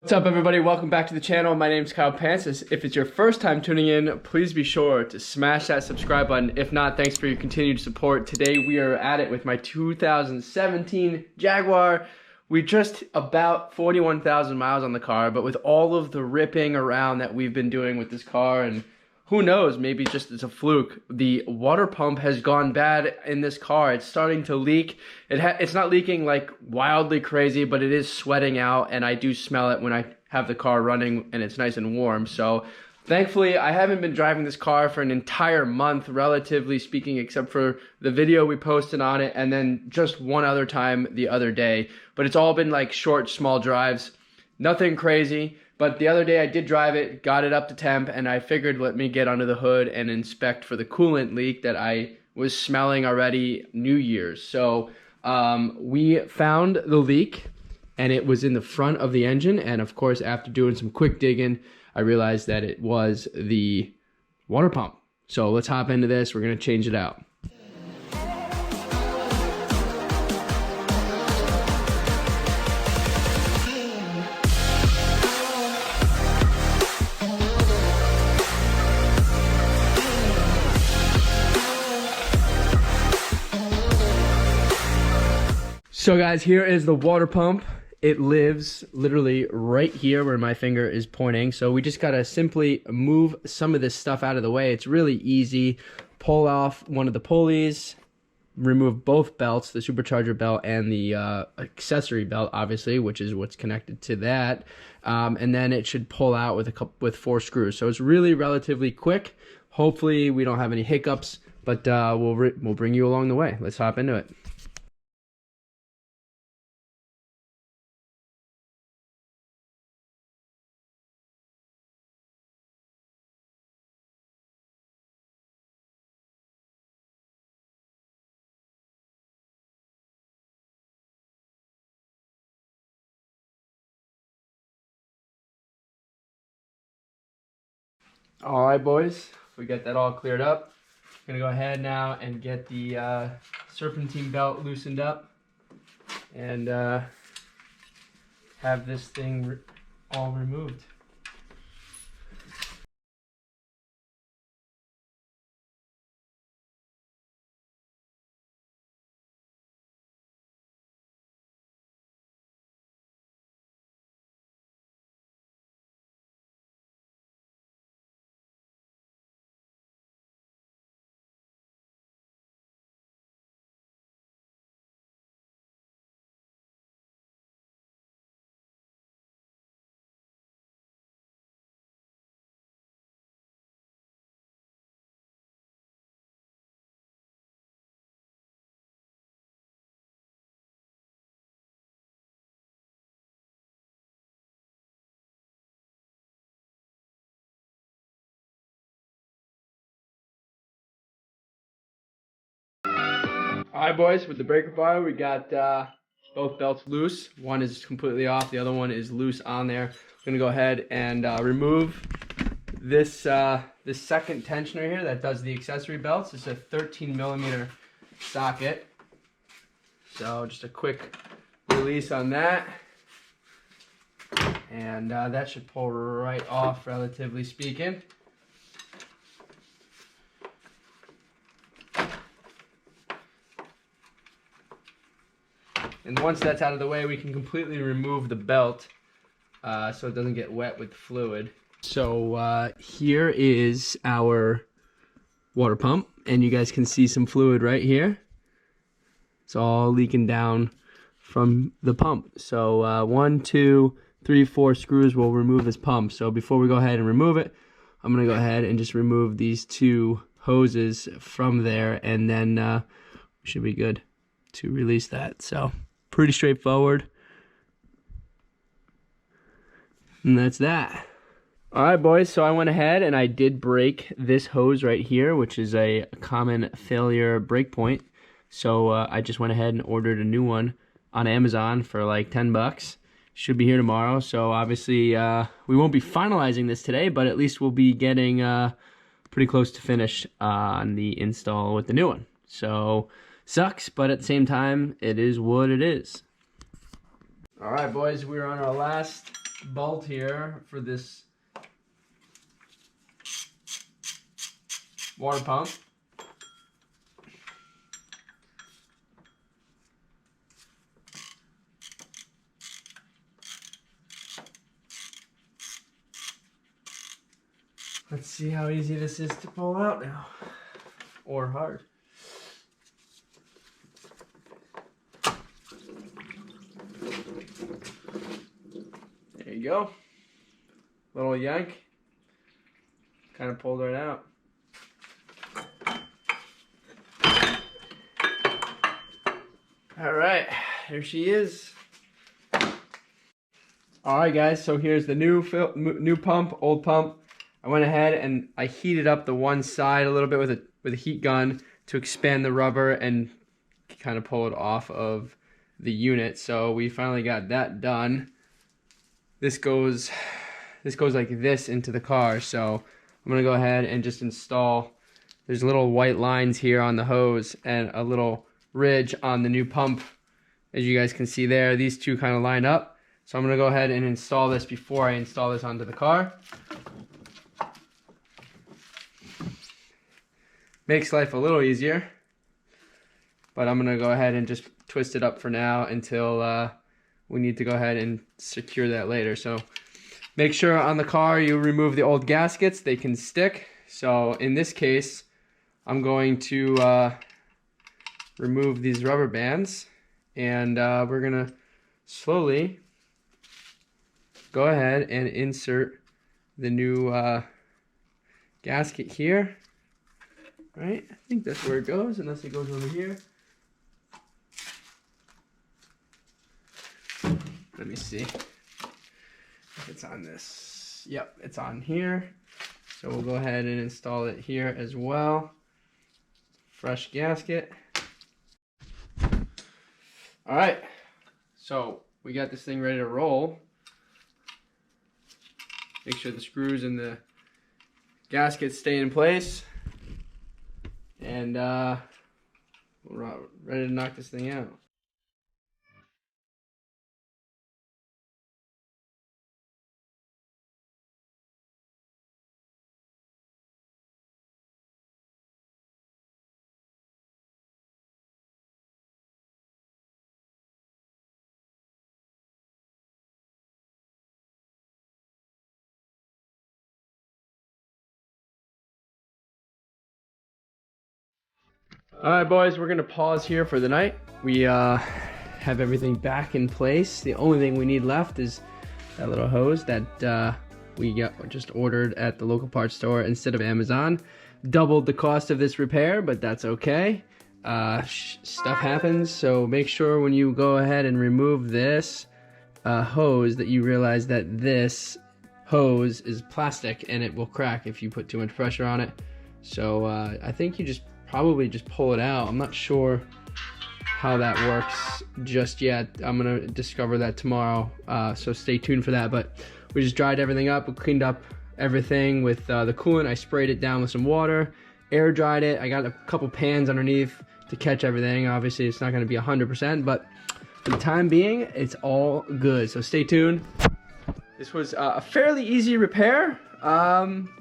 What's up, everybody? Welcome back to the channel. My name's Kyle Pancis. If it's your first time tuning in, please be sure to smash that subscribe button. If not, thanks for your continued support. Today we are at it with my 2017 Jaguar. We just about 41,000 miles on the car, but with all of the ripping around that we've been doing with this car, and who knows, maybe just it's a fluke, the water pump has gone bad in this car. It's starting to leak. It's not leaking like wildly crazy, but it is sweating out, and I do smell it when I have the car running and it's nice and warm. So thankfully, I haven't been driving this car for an entire month, relatively speaking, except for the video we posted on it and then just one other time the other day. But it's all been like short, small drives, nothing crazy. But the other day I did drive it, got it up to temp, and I figured let me get under the hood and inspect for the coolant leak that I was smelling already New Year's. So we found the leak, and it was in the front of the engine. And of course, after doing some quick digging, I realized that it was the water pump. So let's hop into this. We're gonna change it out. So guys, here is the water pump. It lives literally right here where my finger is pointing. So we just gotta simply move some of this stuff out of the way. It's really easy. Pull off one of the pulleys, remove both belts, the supercharger belt and the accessory belt, obviously, which is what's connected to that. And then it should pull out with 4 screws. So it's really relatively quick. Hopefully we don't have any hiccups, but we'll bring you along the way. Let's hop into it. All right, boys, we got that all cleared up. I'm gonna go ahead now and get the serpentine belt loosened up and have this thing all removed. Alright, boys, with the breaker bar, we got both belts loose. One is completely off, the other one is loose on there. I'm gonna go ahead and remove this this second tensioner here that does the accessory belts. It's a 13mm socket. So just a quick release on that. And that should pull right off, relatively speaking. And once that's out of the way, we can completely remove the belt so it doesn't get wet with fluid. So here is our water pump, and you guys can see some fluid right here. It's all leaking down from the pump. So 1, 2, 3, 4 screws will remove this pump. So before we go ahead and remove it, I'm gonna go ahead and just remove these 2 hoses from there, and then we should be good to release that. So pretty straightforward. And that's that. All right, boys, so I went ahead and I did break this hose right here, which is a common failure break point. So I just went ahead and ordered a new one on Amazon for like 10 bucks. Should be here tomorrow. So obviously we won't be finalizing this today, but at least we'll be getting pretty close to finish on the install with the new one. So sucks, but at the same time, it is what it is. All right, boys, we're on our last bolt here for this water pump. Let's see how easy this is to pull out now, or hard. There you go. Little yank. Kind of pulled right out. All right, here she is. All right, guys. So here's the new pump, old pump. I went ahead and I heated up the one side a little bit with a heat gun to expand the rubber and kind of pull it off of the unit. So we finally got that done. This goes like this into the car. So I'm gonna go ahead and just install. There's little white lines here on the hose and a little ridge on the new pump. As you guys can see there, these two kind of line up. So I'm gonna go ahead and install this before I install this onto the car. Makes life a little easier, but I'm gonna go ahead and just twist it up for now until we need to go ahead and secure that later. So make sure on the car you remove the old gaskets, they can stick. So in this case, I'm going to remove these rubber bands, and we're gonna slowly go ahead and insert the new gasket here. Right, I think that's where it goes, unless it goes over here. Let me see if it's on this. Yep, it's on here. So we'll go ahead and install it here as well. Fresh gasket. All right, so we got this thing ready to roll. Make sure the screws and the gaskets stay in place. And we're ready to knock this thing out. All right, boys, we're gonna pause here for the night. We have everything back in place. The only thing we need left is that little hose that we just ordered at the local parts store instead of Amazon. Doubled the cost of this repair, but that's okay. Stuff happens, so make sure when you go ahead and remove this hose that you realize that this hose is plastic and it will crack if you put too much pressure on it. So I think you probably just pull it out. I'm not sure how that works just yet. I'm gonna discover that tomorrow, so stay tuned for that. But we just dried everything up. We cleaned up everything with the coolant. I sprayed it down with some water, air dried it. I got a couple pans underneath to catch everything. Obviously it's not gonna be 100%, but for the time being, it's all good. So stay tuned. This was a fairly easy repair.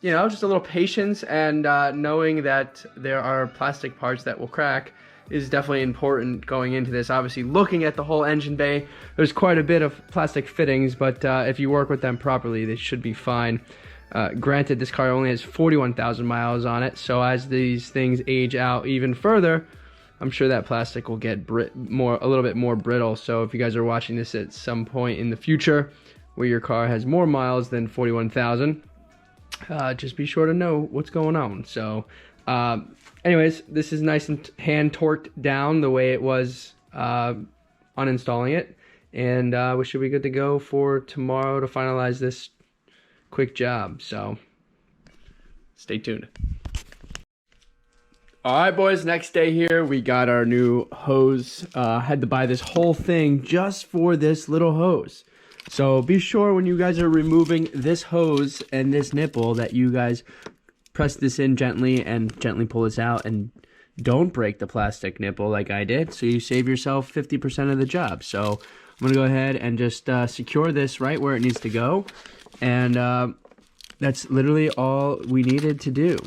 You know, just a little patience and knowing that there are plastic parts that will crack is definitely important going into this. Obviously, looking at the whole engine bay, there's quite a bit of plastic fittings, but if you work with them properly, they should be fine. Granted, this car only has 41,000 miles on it, so as these things age out even further, I'm sure that plastic will get a little bit more brittle. So if you guys are watching this at some point in the future where your car has more miles than 41,000, just be sure to know what's going on. So anyways, this is nice and hand torqued down the way it was uninstalling it, and we should be good to go for tomorrow to finalize this quick job. So stay tuned. All right, boys, next day here, we got our new hose. Had to buy this whole thing just for this little hose. So be sure when you guys are removing this hose and this nipple that you guys press this in gently and gently pull this out, and don't break the plastic nipple like I did, so you save yourself 50% of the job. So I'm gonna go ahead and just secure this right where it needs to go, and that's literally all we needed to do.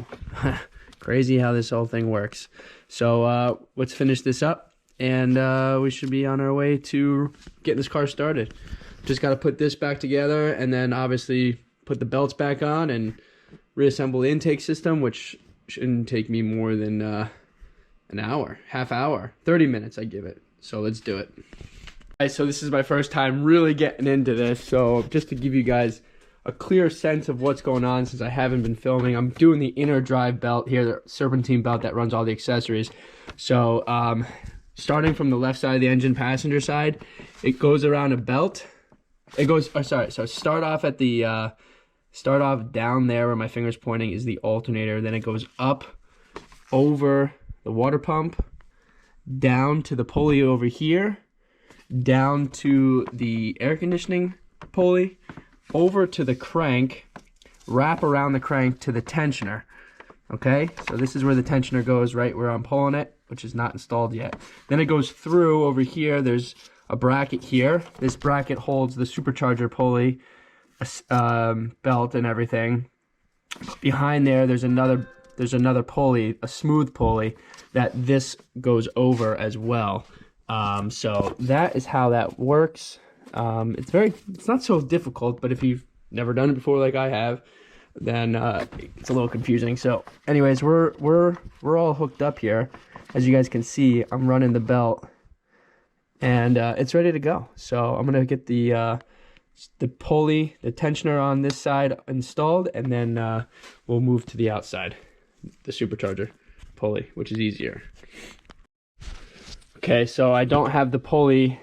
Crazy how this whole thing works. So let's finish this up, and we should be on our way to getting this car started. Just got to put this back together, and then obviously put the belts back on and reassemble the intake system, which shouldn't take me more than an hour, half hour, 30 minutes I give it. So let's do it. All right, so this is my first time really getting into this. So just to give you guys a clear sense of what's going on, since I haven't been filming, I'm doing the inner drive belt here, the serpentine belt that runs all the accessories. So starting from the left side of the engine passenger side, it goes around a belt. It goes, oh, sorry, so start off at the start off down there where my finger's pointing is the alternator. Then it goes up over the water pump, down to the pulley over here, down to the air conditioning pulley, over to the crank, wrap around the crank to the tensioner. Okay, so this is where the tensioner goes, right where I'm pulling it, which is not installed yet. Then it goes through over here. There's a bracket here. This bracket holds the supercharger pulley, belt and everything. Behind there, there's another pulley, a smooth pulley, that this goes over as well. So that is how that works. It's not so difficult, but if you've never done it before like I have, then it's a little confusing. So anyways, we're all hooked up here. As you guys can see, I'm running the belt, and it's ready to go. So I'm gonna get the pulley, the tensioner on this side installed, and then we'll move to the outside, the supercharger pulley, which is easier. Okay, so I don't have the pulley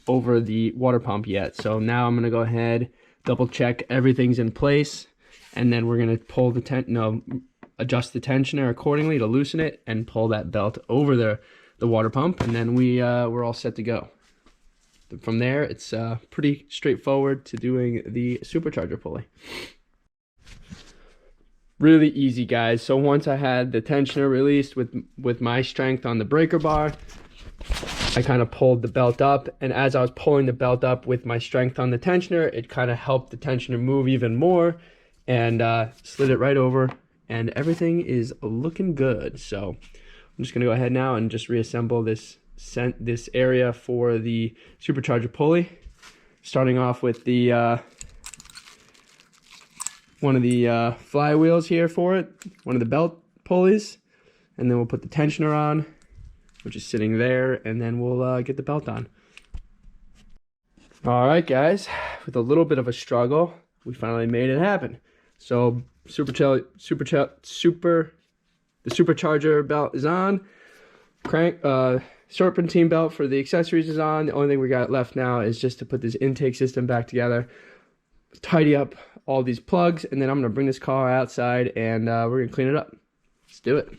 over the water pump yet, so now I'm gonna go ahead, double check everything's in place, and then we're gonna pull the adjust the tensioner accordingly to loosen it and pull that belt over the water pump, and then we're all set to go. From there, it's pretty straightforward to doing the supercharger pulley. Really easy, guys. So once I had the tensioner released with my strength on the breaker bar, I kind of pulled the belt up, and as I was pulling the belt up with my strength on the tensioner, it kind of helped the tensioner move even more, and slid it right over, and everything is looking good. So I'm just gonna go ahead now and just reassemble this area for the supercharger pulley, starting off with the one of the flywheels here for it, one of the belt pulleys, and then we'll put the tensioner on, which is sitting there, and then we'll get the belt on. All right, guys, with a little bit of a struggle, we finally made it happen. So the supercharger belt is on, serpentine belt for the accessories is on. The only thing we got left now is just to put this intake system back together, tidy up all these plugs, and then I'm gonna bring this car outside, and we're gonna clean it up. Let's do it.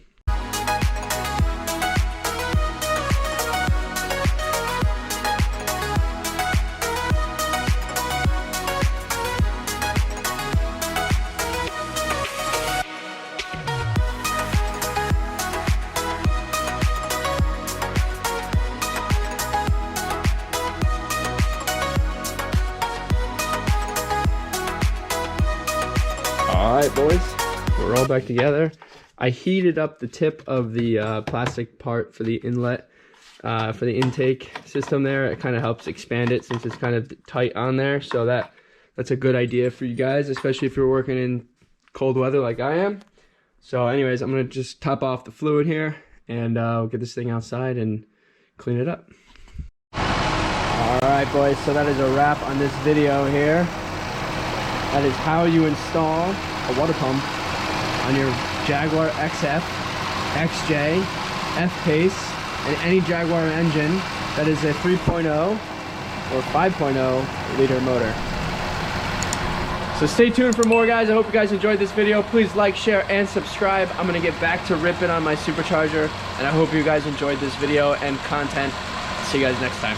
All right, boys, we're all back together. I heated up the tip of the plastic part for the inlet, for the intake system there. It kind of helps expand it since it's kind of tight on there. So that's a good idea for you guys, especially if you're working in cold weather like I am. So anyways, I'm gonna just top off the fluid here, and we'll get this thing outside and clean it up. All right, boys, so that is a wrap on this video here. That is how you install a water pump on your Jaguar XF, XJ, F-Pace, and any Jaguar engine that is a 3.0 or 5.0 liter motor. So stay tuned for more, guys. I hope you guys enjoyed this video. Please like, share, and subscribe. I'm gonna get back to ripping on my supercharger, and I hope you guys enjoyed this video and content. See you guys next time.